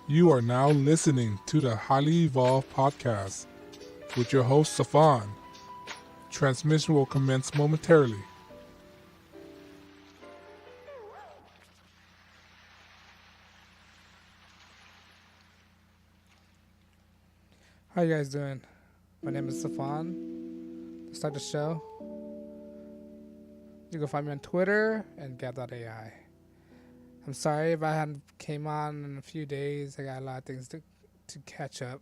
You are now listening to the Highly Evolved Podcast with your host, Safan. Transmission will commence momentarily. How you guys doing? My name is Safan. To start the show, you can find me on Twitter and gab.ai. I'm sorry if I hadn't came on in a few days. I got a lot of things to catch up,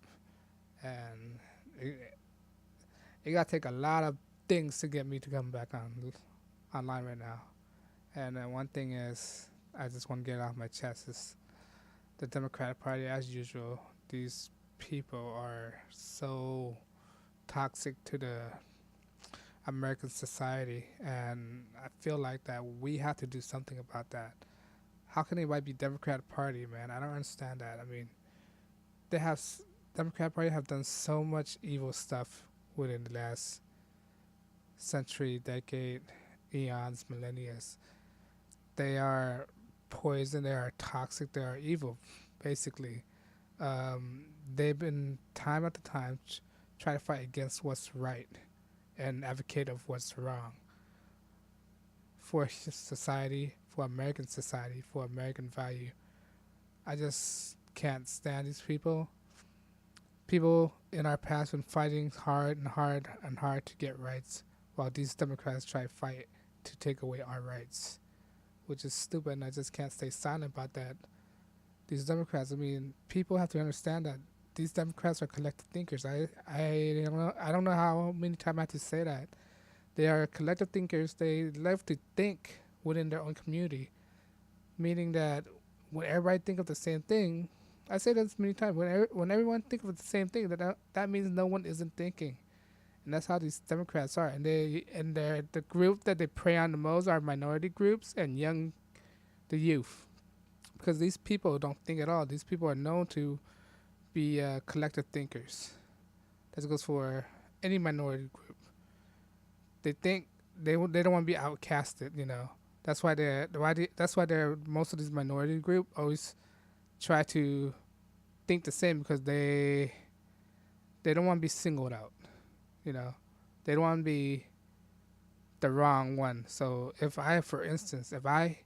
and it got to take a lot of things to get me to come back online right now. And one thing is, I just want to get it off my chest is the Democratic Party, as usual. These people are so toxic to the American society, and I feel like that we have to do something about that. How can anybody be Democratic Party, man? I don't understand that. I mean, they have Democratic Party have done so much evil stuff within the last century, decade, eons, millennia. They are poison. They are toxic. They are evil, basically. They've been time after time try to fight against what's right and advocate of what's wrong for society, for American society, for American value. I just can't stand these people. People in our past been fighting hard and hard and hard to get rights, while these Democrats try to fight to take away our rights, which is stupid. And I just can't stay silent about that. These Democrats, I mean, people have to understand that these Democrats are collective thinkers. I don't know how many times I have to say that. They are collective thinkers. They love to think within their own community, meaning that when everybody think of the same thing, I say this many times. When everyone think of the same thing, that means no one isn't thinking, and that's how these Democrats are. And the group that they prey on the most are minority groups and the youth, because these people don't think at all. These people are known to be collective thinkers. That goes for any minority group. They think they don't want to be outcasted. That's why they're most of these minority group always try to think the same, because they don't want to be singled out. You know, they don't want to be the wrong one. So for instance, if I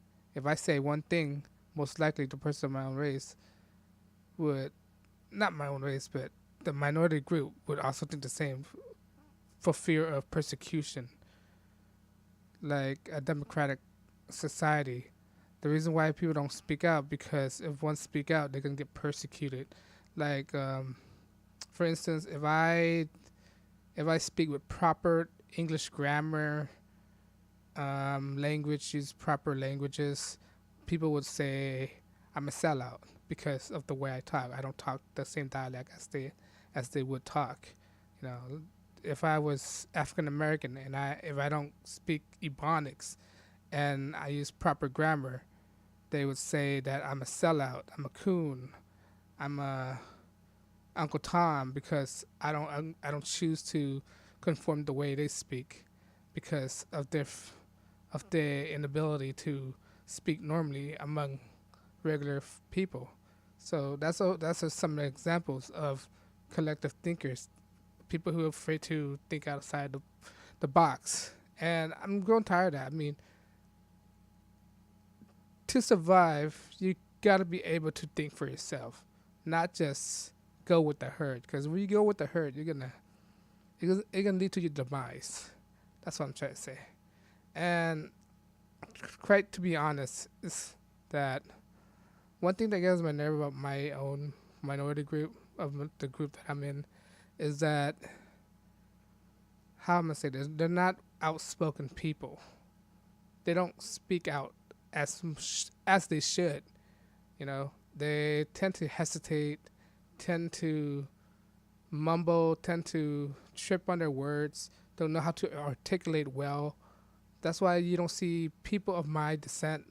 say one thing, most likely the person of my own race would, not my own race, but the minority group would also think the same for fear of persecution. Like a democratic society, the reason why people don't speak out, because if one speak out, they're gonna get persecuted. Like, for instance, if I speak with proper English grammar, language, use proper languages, people would say I'm a sellout because of the way I talk. I don't talk the same dialect as they would talk. You know, if I was African American and if I don't speak Ebonics and I use proper grammar, they would say that I'm a sellout, I'm a coon, I'm a Uncle Tom, because I don't choose to conform the way they speak because of their inability to speak normally among regular people. So that's some of the examples of collective thinkers, people who are afraid to think outside the box. And I'm growing tired of that. I mean, to survive, you got to be able to think for yourself, not just go with the herd. Because when you go with the herd, it's gonna lead to your demise. That's what I'm trying to say. And quite to be honest, is that one thing that gets my nerve about my own minority group, of the group that I'm in, is that, how am I gonna say this? They're not outspoken people. They don't speak out as they should. They tend to hesitate, tend to mumble, tend to trip on their words, don't know how to articulate well. That's why you don't see people of my descent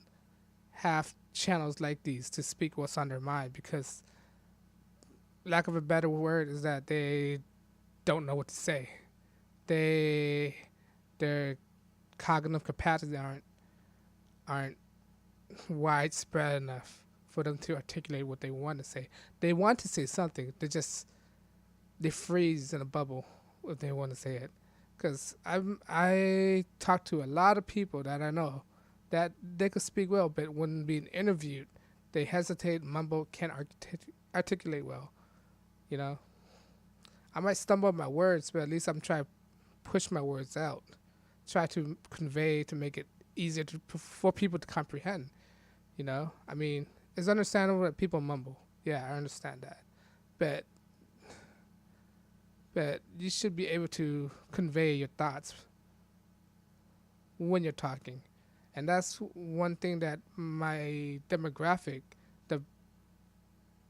have channels like these to speak what's on their mind, because lack of a better word is that they don't know what to say. Their cognitive capacities aren't widespread enough for them to articulate what they want to say. They want to say something. They freeze in a bubble if they want to say it. Because I talk to a lot of people that I know that they could speak well, but when being interviewed, they hesitate, mumble, can't articulate well. You know, I might stumble on my words, but at least I'm trying to push my words out, try to convey to make it easier for people to comprehend. You know, I mean, it's understandable that people mumble. Yeah, I understand that, but you should be able to convey your thoughts when you're talking. And that's one thing that my demographic,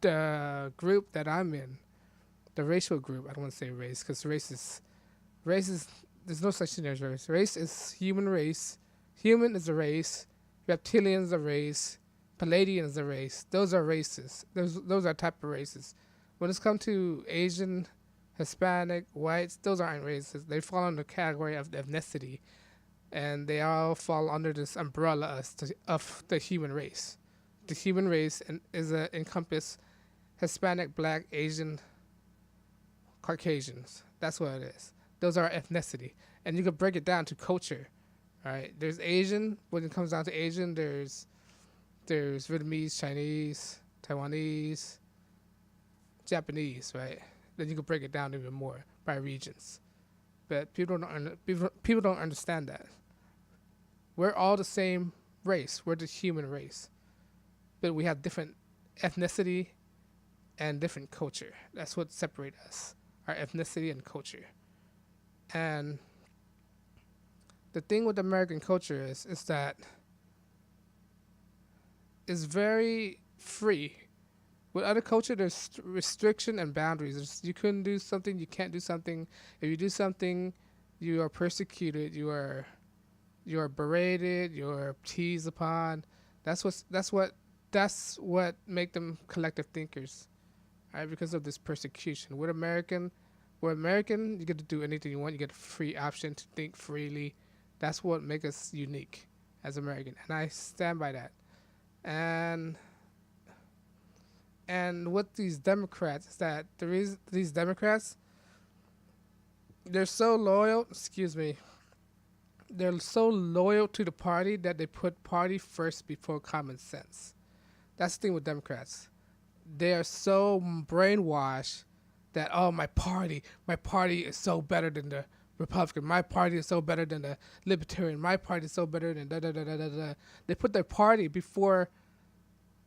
the group that I'm in, the racial group, I don't want to say race, because race is, there's no such thing as race. Race is human race. Human is a race. Reptilian is a race. Palladian is a race. Those are races. Those are type of races. When it's come to Asian, Hispanic, whites, those aren't races. They fall under the category of ethnicity, and they all fall under this umbrella of the human race. The human race is encompass Hispanic, Black, Asian, Caucasians. That's what it is. Those are ethnicity, and you could break it down to culture. All right, there's Asian. When it comes down to Asian, there's Vietnamese, Chinese, Taiwanese, Japanese, right? Then you can break it down even more by regions. But people don't understand that. We're all the same race. We're the human race. But we have different ethnicity and different culture. That's what separates us, our ethnicity and culture. And the thing with American culture is that it's very free. With other culture, there's restriction and boundaries. You couldn't do something, you can't do something. If you do something, you are persecuted. You are berated. You are teased upon. That's what make them collective thinkers, right? Because of this persecution. We're American, you get to do anything you want. You get a free option to think freely. That's what makes us unique as American, and I stand by that. And with these Democrats is that these Democrats, they're so loyal. Excuse me. They're so loyal to the party that they put party first before common sense. That's the thing with Democrats. They are so brainwashed that, oh, my party is so better than the Republican. My party is so better than the Libertarian. My party is so better than da da da da da da. They put their party before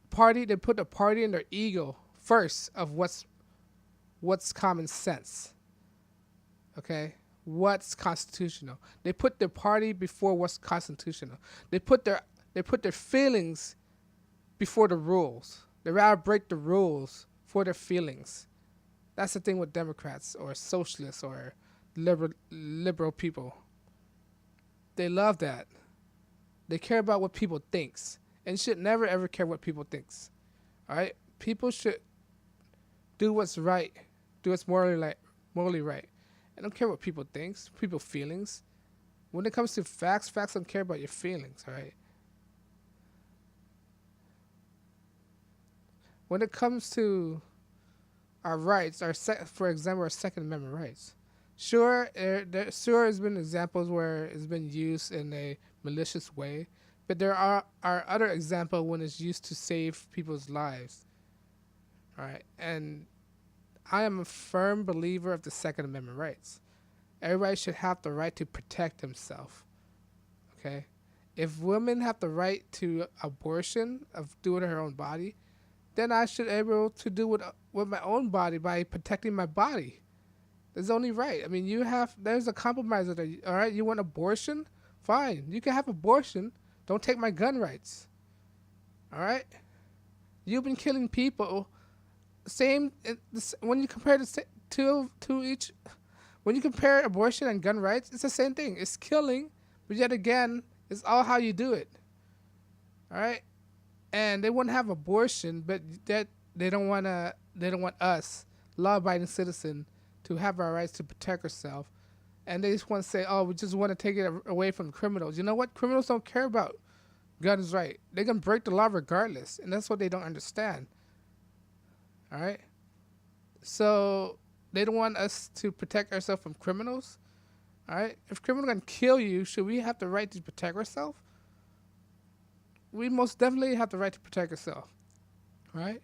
party. They put the party and their ego first of what's common sense. Okay, what's constitutional. They put their party before what's constitutional. They put their feelings before the rules. They rather break the rules for their feelings. That's the thing with Democrats or socialists or liberal people. They love that. They care about what people thinks, and should never ever care what people thinks. All right, people should do what's right, do what's morally right. I don't care what people thinks, people feelings. When it comes to facts don't care about your feelings. All right. When it comes to our rights, for example, our Second Amendment rights. Sure, there has been examples where it's been used in a malicious way, but there are other examples when it's used to save people's lives. All right, and I am a firm believer of the Second Amendment rights. Everybody should have the right to protect himself. Okay, if women have the right to abortion of doing her own body, then I should be able to do with my own body by protecting my body. It's only right. I mean, there's a compromise there. All right, you want abortion? Fine, you can have abortion. Don't take my gun rights. All right? You've been killing people. When you compare the to each, when you compare abortion and gun rights, it's the same thing. It's killing, but yet again, it's all how you do it. All right? And they want to have abortion, but that they don't want us, law-abiding citizen, to have our rights to protect ourselves. And they just want to say, oh, we just want to take it away from criminals. You know what? Criminals don't care about guns right. They're gonna break the law regardless, and that's what they don't understand. All right. So they don't want us to protect ourselves from criminals. All right. If criminals gonna kill you, should we have the right to protect ourselves? We most definitely have the right to protect ourselves. Right.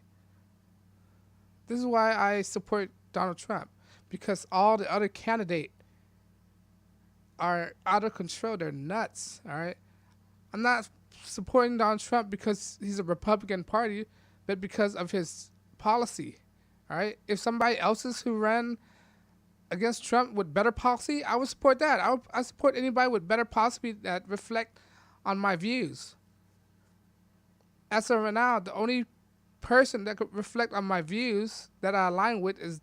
This is why I support Donald Trump, because all the other candidates are out of control. They're nuts. All right. I'm not supporting Donald Trump because he's a Republican Party, but because of his policy. All right. If somebody else's who ran against Trump with better policy, I would support that. I support anybody with better policy that reflect on my views. As of right now, the only person that could reflect on my views that I align with is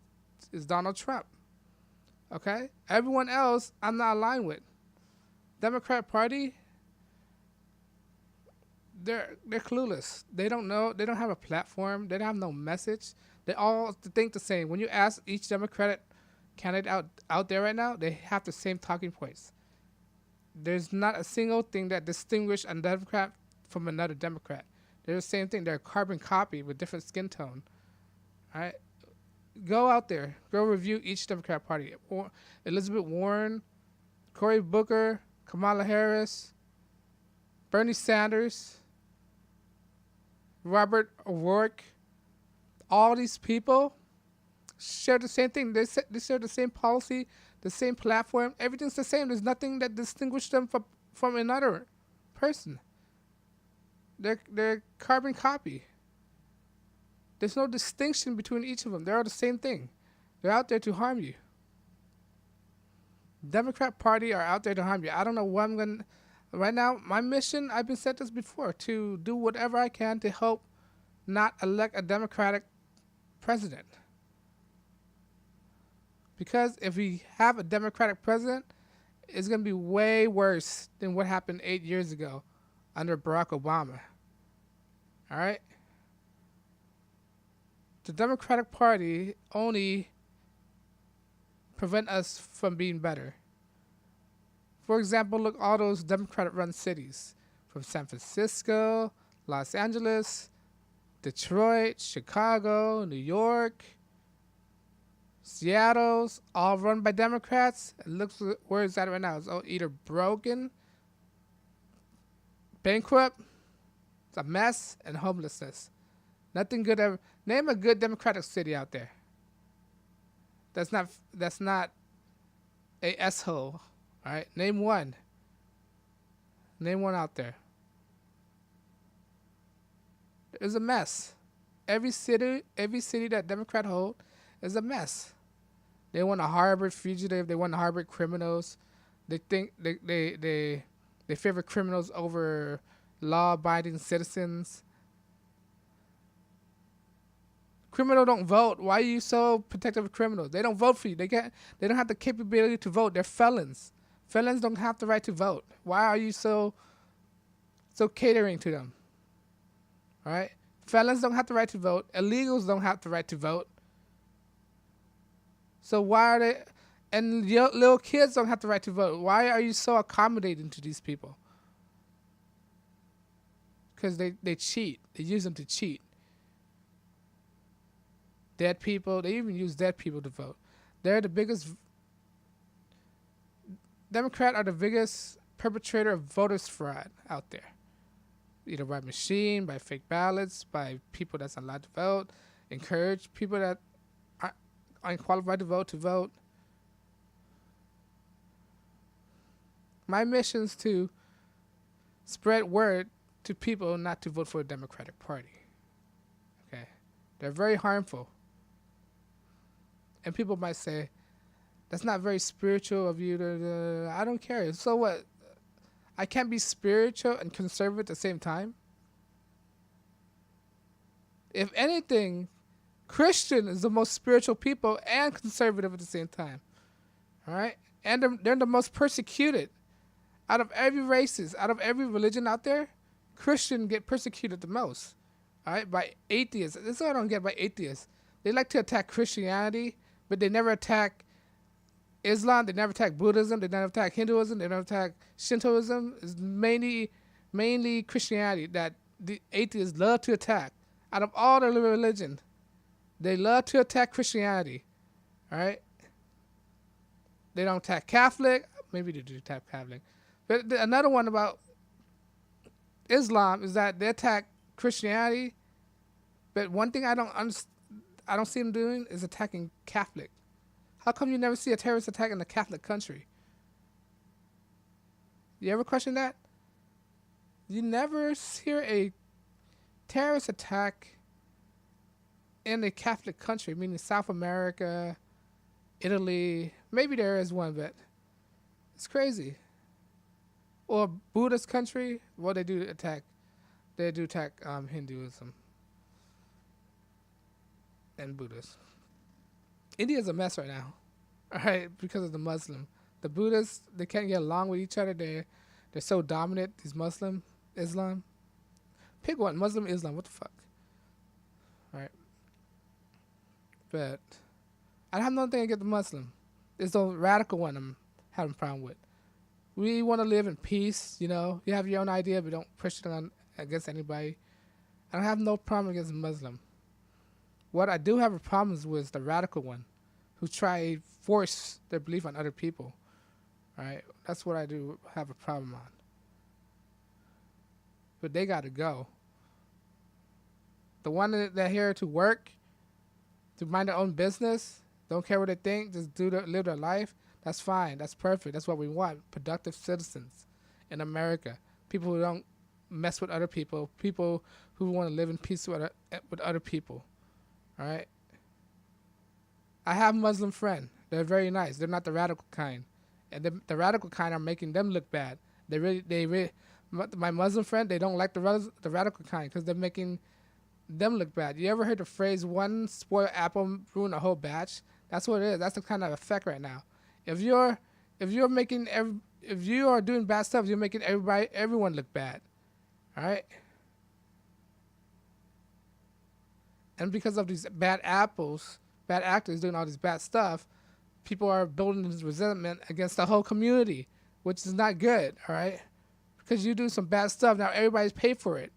Donald Trump. Okay? Everyone else I'm not aligned with. Democrat Party, they're clueless. They don't know. They don't have a platform. They don't have no message. They all think the same. When you ask each Democratic candidate out there right now, they have the same talking points. There's not a single thing that distinguishes a Democrat from another Democrat. They're the same thing. They're a carbon copy with different skin tone. All right? Go out there. Go review each Democrat Party. Or Elizabeth Warren, Cory Booker, Kamala Harris, Bernie Sanders, Robert O'Rourke. All these people share the same thing. They share the same policy, the same platform. Everything's the same. There's nothing that distinguishes them from another person. They're carbon copy. There's no distinction between each of them. They're all the same thing. They're out there to harm you. Democrat Party are out there to harm you. I don't know what I'm going to... Right now, my mission, I've been said this before, to do whatever I can to help not elect a Democratic president. Because if we have a Democratic president, it's going to be way worse than what happened 8 years ago under Barack Obama. All right? The Democratic Party only prevent us from being better. For example, look all those Democratic-run cities, from San Francisco, Los Angeles, Detroit, Chicago, New York, Seattle's, all run by Democrats. And look where it's at right now. It's all either broken, bankrupt, it's a mess, and homelessness. Nothing good ever. Name a good Democratic city out there. That's not a S-hole. All right, name one. Name one out there. It's a mess. Every city that Democrat hold is a mess. They want to harbor fugitive. They want to harbor criminals. They think they favor criminals over law-abiding citizens. Criminals don't vote. Why are you so protective of criminals? They don't vote for you. They don't have the capability to vote. They're felons. Felons don't have the right to vote. Why are you so catering to them? All right? Felons don't have the right to vote. Illegals don't have the right to vote. So why are they... And little kids don't have the right to vote. Why are you so accommodating to these people? Because they cheat. They use them to cheat. Dead people, they even use dead people to vote. They're the biggest... Democrats are the biggest perpetrator of voters fraud out there. Either by machine, by fake ballots, by people that's not allowed to vote, encourage people that are unqualified to vote. My mission is to spread word to people not to vote for the Democratic Party. Okay? They're very harmful. And people might say, that's not very spiritual of you to... I don't care. So what? I can't be spiritual and conservative at the same time? If anything, Christian is the most spiritual people and conservative at the same time. All right? And they're the most persecuted. Out of every races, out of every religion out there, Christians get persecuted the most. All right? By atheists. This is what I don't get by atheists. They like to attack Christianity, but they never attack Islam, they never attack Buddhism, they never attack Hinduism, they never attack Shintoism. It's mainly mainly Christianity, that the atheists love to attack. Out of all the religion, they love to attack Christianity. All right, they don't attack Catholic. Maybe they do attack Catholic, but another one about Islam is that they attack Christianity. But one thing I don't see them doing is attacking Catholic. How come you never see a terrorist attack in a Catholic country? You ever question that? You never hear a terrorist attack in a Catholic country, meaning South America, Italy. Maybe there is one, but it's crazy. Or Buddhist country, well, they do attack. They do attack Hinduism and Buddhists. India's a mess right now, all right, because of the Muslim. The Buddhists, they can't get along with each other. They're so dominant. These Islam. Pick one, Muslim, Islam. What the fuck? All right, but I have nothing against the Muslim. It's the radical one I'm having a problem with. We want to live in peace, you know. You have your own idea, but don't push it on against anybody. I don't have no problem against the Muslim. What I do have a problem with is the radical one, who try to force their belief on other people. All right, that's what I do have a problem on. But they got to go. The one that here to work, to mind their own business, don't care what they think, just live their life. That's fine. That's perfect. That's what we want. Productive citizens in America. People who don't mess with other people. People who want to live in peace with other people. All right. I have Muslim friends. They're very nice. They're not the radical kind, and the radical kind are making them look bad. My Muslim friend, they don't like the radical kind because they're making them look bad. You ever heard the phrase "one spoiled apple ruin a whole batch"? That's what it is. That's the kind of effect right now. If you are doing bad stuff, you're making everyone look bad. All right. And because of these bad actors doing all this bad stuff, people are building this resentment against the whole community, which is not good, all right? Because you do some bad stuff, now everybody's paid for it.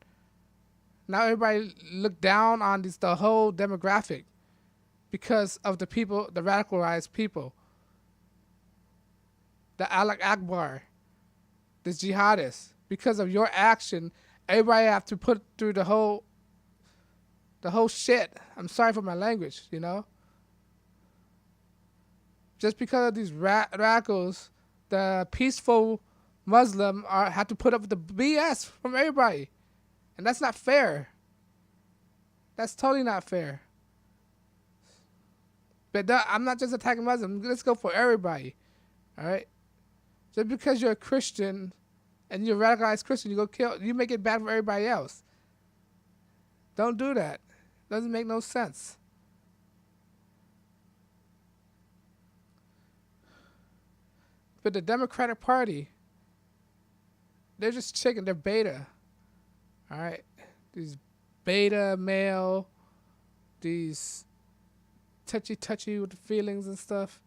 Now everybody look down on the whole demographic because of the people, the radicalized people. The Alec Akbar, the jihadists. Because of your action, everybody have to put through the whole shit. I'm sorry for my language, you know. Just because of these radicals, the peaceful Muslim have to put up with the BS from everybody, and that's not fair. That's totally not fair. But I'm not just attacking Muslims. Let's go for everybody. All right. Just because you're a Christian and you're a radicalized Christian, you make it bad for everybody else. Don't do that. Doesn't make no sense. But the Democratic Party, they're just chicken. They're beta. All right? These beta male, these touchy with the feelings and stuff.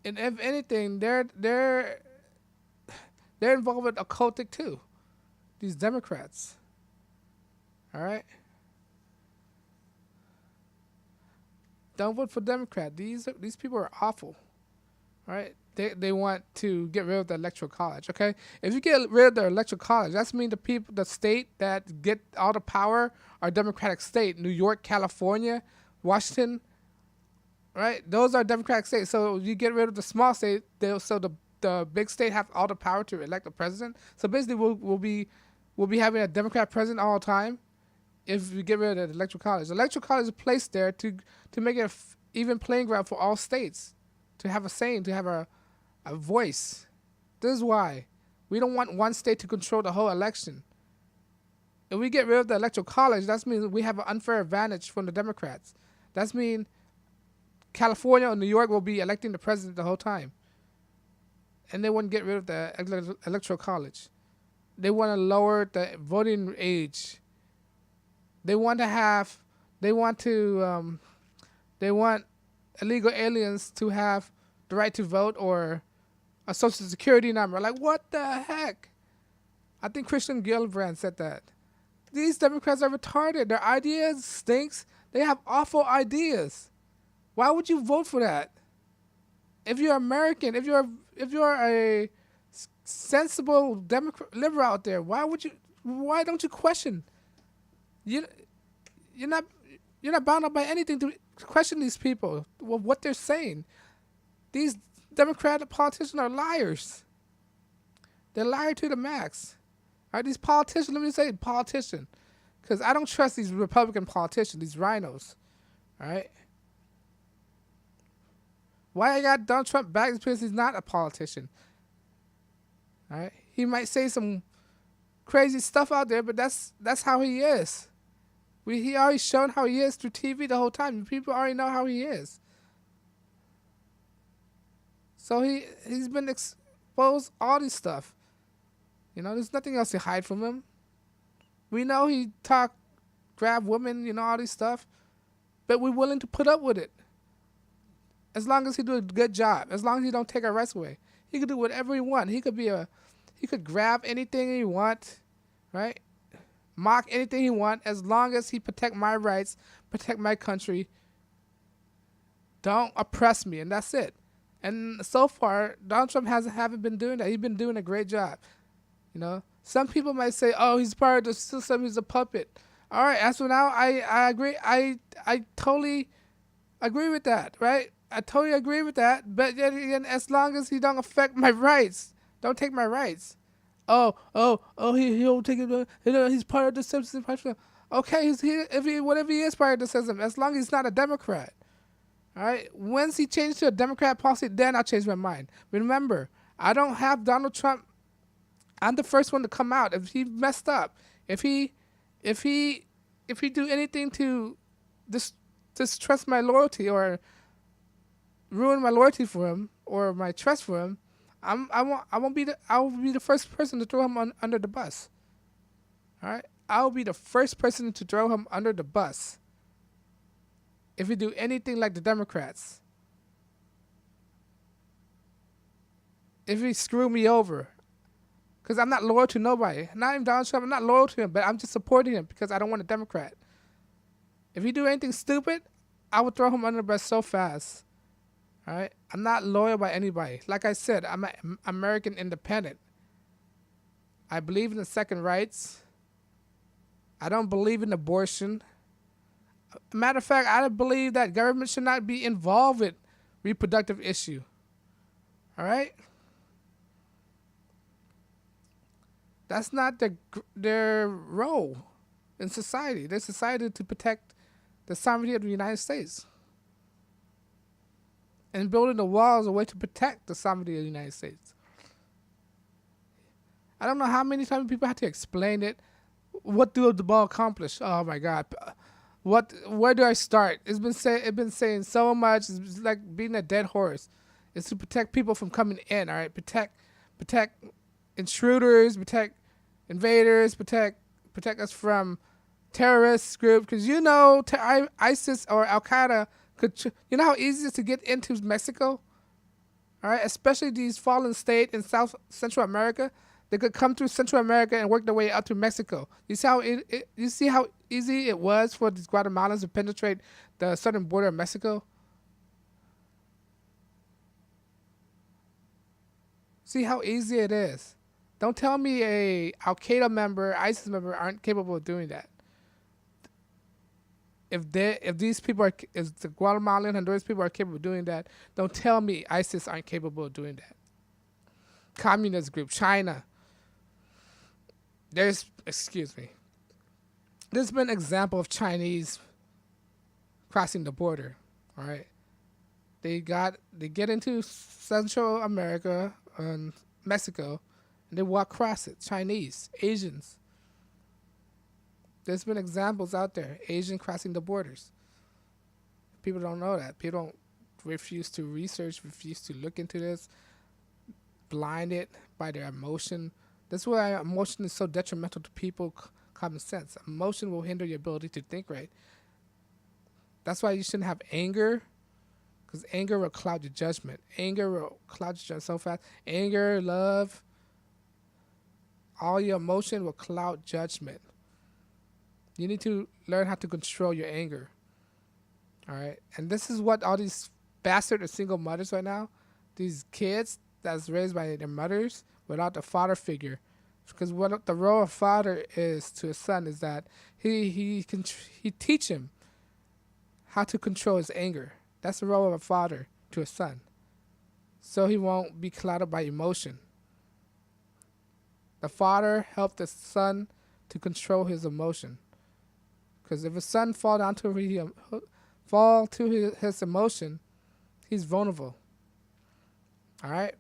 And if anything, they're involved with occultic too. These Democrats. All right? Don't vote for Democrat. These people are awful. All right? They want to get rid of the electoral college, okay? If you get rid of the electoral college, that's mean the state that get all the power are Democratic state. New York, California, Washington, right? Those are Democratic states. So you get rid of the small state, so the big state have all the power to elect a president. So basically we'll be having a Democrat president all the time if we get rid of the electoral college. The electoral college is placed there to make it even playing ground for all states, to have a saying, to have a voice. This is why. We don't want one state to control the whole election. If we get rid of the electoral college, that means we have an unfair advantage from the Democrats. That means California or New York will be electing the president the whole time. And they wouldn't get rid of the electoral college. They want to lower the voting age. They want illegal aliens to have the right to vote or a social security number. Like, what the heck? I think Christian Gillibrand said that. These Democrats are retarded. Their ideas stinks. They have awful ideas. Why would you vote for that? If you're American, if you're a sensible Democrat liberal out there, why don't you question? You you're not you're not bound up by anything to question these people, what they're saying. These Democratic politicians are liars. They're liar to the max. All right, these politicians, let me say politician, because I don't trust these Republican politicians, these rhinos. All right. Why I got Donald Trump back is because he's not a politician. All right. He might say some crazy stuff out there, but that's how he is. He already shown how he is through TV the whole time. People already know how he is. So he's been exposed all this stuff. There's nothing else to hide from him. We know he grab women, all this stuff, but we're willing to put up with it. As long as he do a good job, as long as he don't take our rights away, he could do whatever he want. He could grab anything he want, right? Mock anything he want, as long as he protect my rights, protect my country. Don't oppress me, and that's it. And so far, Donald Trump haven't been doing that. He's been doing a great job. Some people might say, "Oh, he's part of the system. He's a puppet." All right, as for now, I agree. I totally agree with that, right? I totally agree with that. But yet again, as long as he don't affect my rights, don't take my rights. Oh, he'll take it. He's part of the system. Okay, whatever he is part of the system, as long as he's not a Democrat. All right. Once he changed to a Democrat policy, then I'll change my mind. Remember, I don't have Donald Trump. I'm the first one to come out. If he messed up, if he do anything to distrust my loyalty or ruin my loyalty for him or my trust for him, I will be the first person to throw him under the bus. All right, I'll be the first person to throw him under the bus if he do anything like the Democrats. If he screw me over. Because I'm not loyal to nobody. Not even Donald Trump. I'm not loyal to him, but I'm just supporting him because I don't want a Democrat. If he do anything stupid, I would throw him under the bus so fast. All right? I'm not loyal by anybody. Like I said, I'm an American independent. I believe in the second rights. I don't believe in abortion. Matter of fact, I believe that government should not be involved with reproductive issue. All right? That's not their role in society. Their society is to protect the sovereignty of the United States. And building the walls is a way to protect the sovereignty of the United States. I don't know how many times people have to explain it. What do the ball accomplish? Oh my God. Where do I start? It's been saying so much. It's like beating a dead horse. It's to protect people from coming in, all right? Protect intruders, protect invaders, protect us from terrorist groups. Because ISIS or Al Qaeda you know how easy it is to get into Mexico, all right? Especially these fallen states in Central America, they could come through Central America and work their way up to Mexico. You see how easy it was for these Guatemalans to penetrate the southern border of Mexico. See how easy it is. Don't tell me a Al Qaeda member, ISIS member aren't capable of doing that. If the Guatemalan, Honduras people are capable of doing that, don't tell me ISIS aren't capable of doing that. Communist group, China. There's been an example of Chinese crossing the border. All right, they get into Central America and Mexico, and they walk across it. Chinese, Asians. There's been examples out there, Asian crossing the borders. People don't know that. People don't refuse to research, refuse to look into this, blinded by their emotion. That's why emotion is so detrimental to people. Common sense. Emotion will hinder your ability to think right. That's why you shouldn't have anger, because anger will cloud your judgment. Anger will cloud your judgment so fast. Anger, love, All your emotion will cloud judgment. You need to learn how to control your anger. All right, and this is what all these bastard or single mothers right now, these kids that's raised by their mothers without the father figure, because what the role of father is to a son is that he teach him how to control his anger. That's the role of a father to a son, so he won't be clouded by emotion. The father helped the son to control his emotion, because if a son fall to his emotion, he's vulnerable. All right,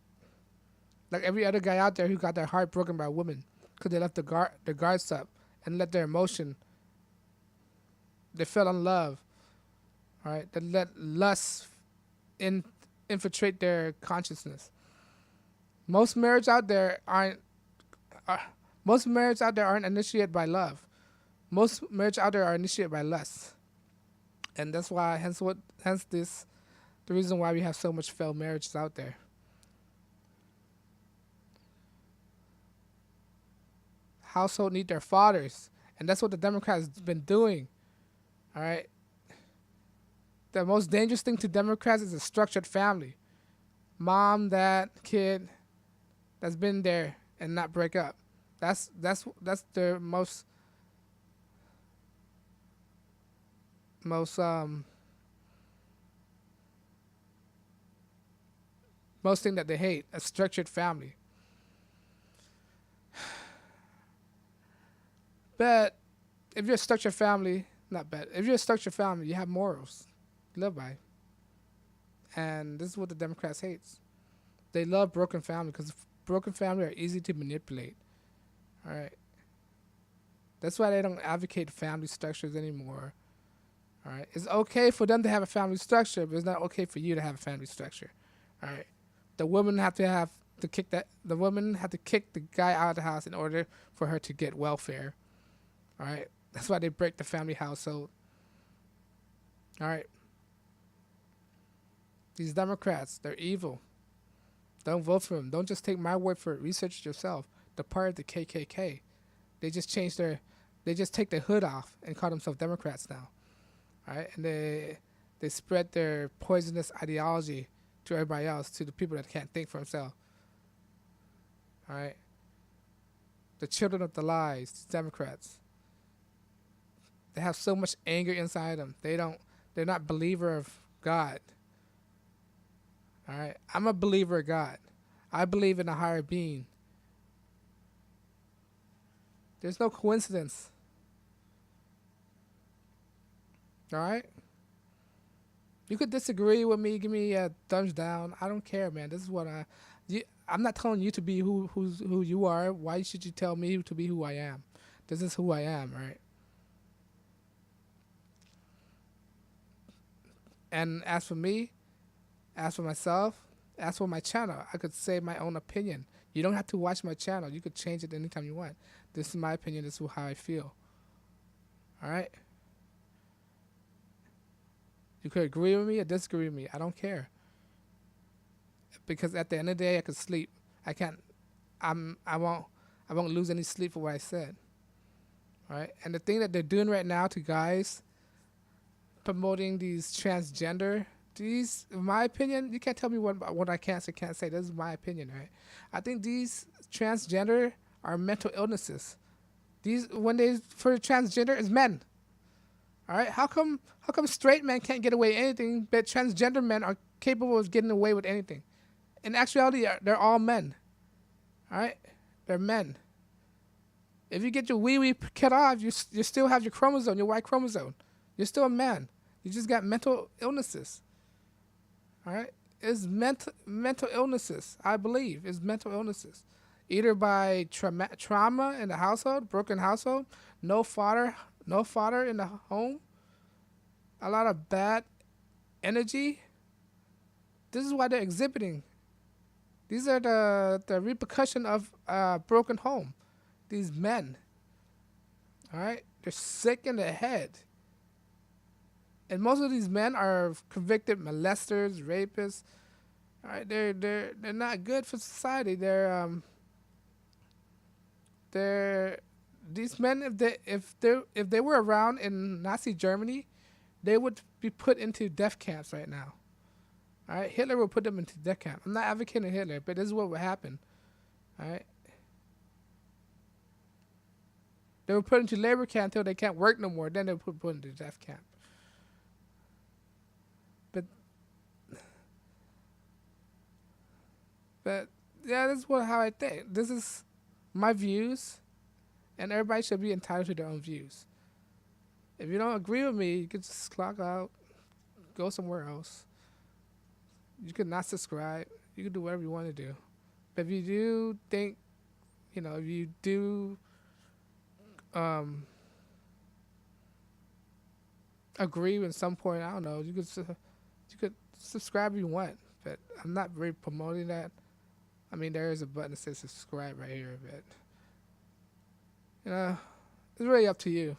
like every other guy out there who got their heart broken by a woman because they left their guards up and let their emotion. They fell in love. All right, they let lust in, infiltrate their consciousness. Most marriages out there aren't. Most marriages out there aren't initiated by love. Most marriages out there are initiated by lust, and that's why. Hence this, the reason why we have so much failed marriages out there. Household need their fathers, and that's what the Democrats been doing. All right. The most dangerous thing to Democrats is a structured family, mom, dad, kid, that's been there and not break up. That's the most most thing that they hate, a structured family. But if you're a structured family, not bad. If you're a structured family, you have morals to live by. And this is what the Democrats hates. They love broken family because broken family are easy to manipulate. All right. That's why they don't advocate family structures anymore. All right. It's okay for them to have a family structure, but it's not okay for you to have a family structure. All right. The woman have to kick that. The woman had to kick the guy out of the house in order for her to get welfare. All right. That's why they break the family household. All right. These Democrats, they're evil. Don't vote for them. Don't just take my word for it. Research it yourself. They're part of the KKK. They just they just take the hood off and call themselves Democrats now. All right. And they spread their poisonous ideology to everybody else, to the people that can't think for themselves. All right. The children of the lies, Democrats. They have so much anger inside them. They're not believer of God. All right. I'm a believer of God. I believe in a higher being. There's no coincidence. All right. You could disagree with me, give me a thumbs down. I don't care, man. This is what I'm not telling you to be who you are. Why should you tell me to be who I am? This is who I am, right? And as for me, as for myself, as for my channel, I could say my own opinion. You don't have to watch my channel. You could change it anytime you want. This is my opinion. This is how I feel. All right? You could agree with me or disagree with me. I don't care. Because at the end of the day, I could sleep. I can't. I won't lose any sleep for what I said. All right? And the thing that they're doing right now to guys, promoting these transgender, these, in my opinion, you can't tell me what I can't say. This is my opinion, right? I think these transgender are mental illnesses. For transgender is men. All right, how come straight men can't get away with anything, but transgender men are capable of getting away with anything? In actuality, they're all men. All right, they're men. If you get your wee cut off, you still have your chromosome, your Y chromosome. You're still a man. You just got mental illnesses. All right, it's mental illnesses. I believe it's mental illnesses, either by trauma in the household, broken household, no father in the home, a lot of bad energy. This is why they're exhibiting. These are the repercussion of a broken home. These men, all right, they're sick in the head. And most of these men are convicted molesters, rapists. All right, they're not good for society. They're these men. If they were around in Nazi Germany, they would be put into death camps right now. All right, Hitler would put them into death camp. I'm not advocating Hitler, but this is what would happen. All right, they were put into labor camp until they can't work no more. Then they were put into death camp. But but yeah, this is how I think. This is my views, and everybody should be entitled to their own views. If you don't agree with me, you can just clock out, go somewhere else. You can not subscribe. You can do whatever you want to do. But if you do think, if you do agree with some point, I don't know, you could subscribe if you want. But I'm not really promoting that. I mean, there is a button that says subscribe right here, but it's really up to you.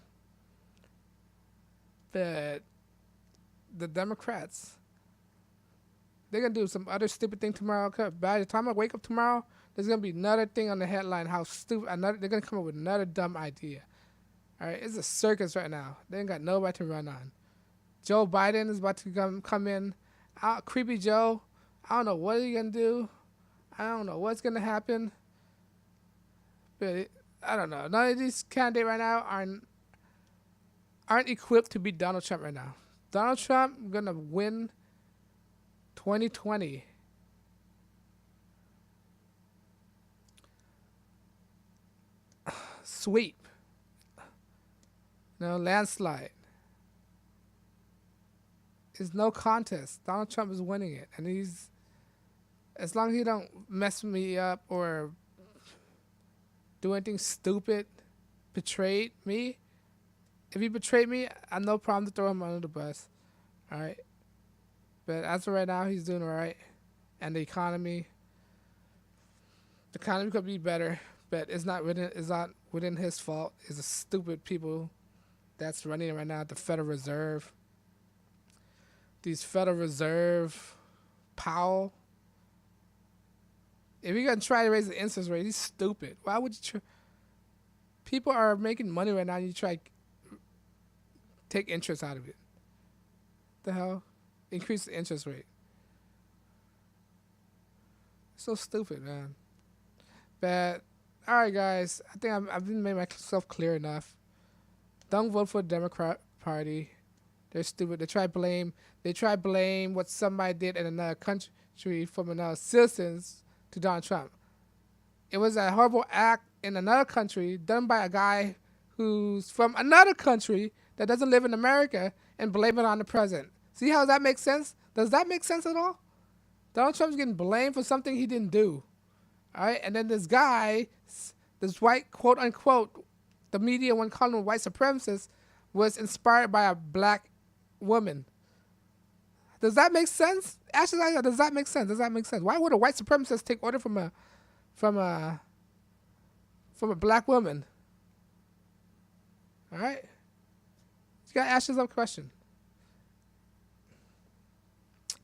But the Democrats, they're gonna do some other stupid thing tomorrow. By the time I wake up tomorrow, there's gonna be another thing on the headline. How stupid! They're gonna come up with another dumb idea. All right, it's a circus right now. They ain't got nobody to run on. Joe Biden is about to come in. Creepy Joe. I don't know what he's gonna do. I don't know what's gonna happen. But I don't know. None of these candidates right now aren't equipped to beat Donald Trump right now. Donald Trump gonna win 2020. Sweep. Landslide. It's no contest. Donald Trump is winning it, and as long as he don't mess me up or do anything stupid, betrayed me. If he betrayed me, I have no problem to throw him under the bus. All right. But as of right now, he's doing all right, and the economy could be better, but it's not within his fault. It's the stupid people that's running it right now at the Federal Reserve. These Federal Reserve Powell. If you're gonna try to raise the interest rate, he's stupid. Why would you? People are making money right now, and you try to take interest out of it. The hell? Increase the interest rate. So stupid, man. But all right, guys. I think I've made myself clear enough. Don't vote for the Democrat Party. They're stupid. They try blame what somebody did in another country from another citizens to Donald Trump. It was a horrible act in another country done by a guy who's from another country that doesn't live in America and blame it on the president. See how that makes sense? Does that make sense at all? Donald Trump's getting blamed for something he didn't do. All right, and then this guy, this white quote unquote, the media when calling him white supremacist, was inspired by a black woman. Does that make sense? Actually, does that make sense? Does that make sense? Why would a white supremacist take order from a black woman? All right, you gotta ask yourself a question.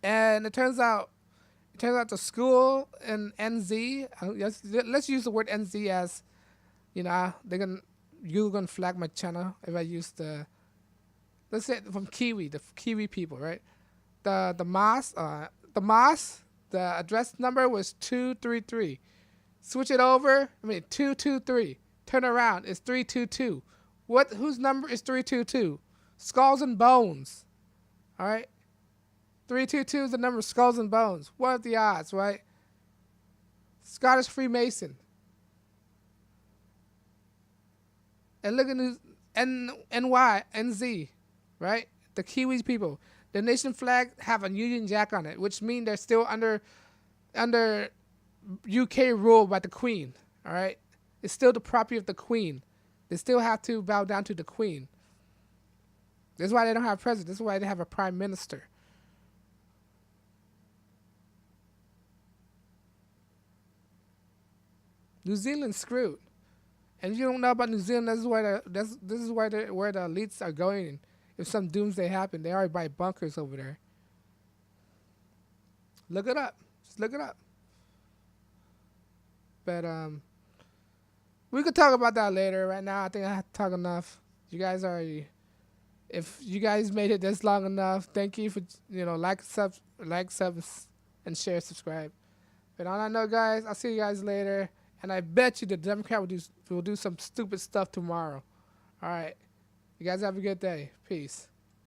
And it turns out the school in NZ. Let's use the word NZ as, you're gonna flag my channel if I use let's say from Kiwi, the Kiwi people, right? The address number was 233. Switch it over. 223. Turn around. It's 322. Whose number is 322? Skulls and Bones. All right. 322 is the number of Skulls and Bones. What are the odds, right? Scottish Freemason. And look at this NZ, right? The Kiwis people. The nation flag have a Union Jack on it, which means they're still under UK rule by the Queen. All right, it's still the property of the Queen. They still have to bow down to the Queen. This is why they don't have a president. This is why they have a prime minister. New Zealand's screwed, and if you don't know about New Zealand, this is where the elites are going. If some doomsday happen, they already buy bunkers over there. Look it up. Just look it up. But We could talk about that later. Right now, I think I have talked enough. You guys already, if you guys made it this long enough, thank you for like, subs, and share, subscribe. But on that note, guys, I'll see you guys later. And I bet you the Democrat will do some stupid stuff tomorrow. All right, you guys have a good day. Peace.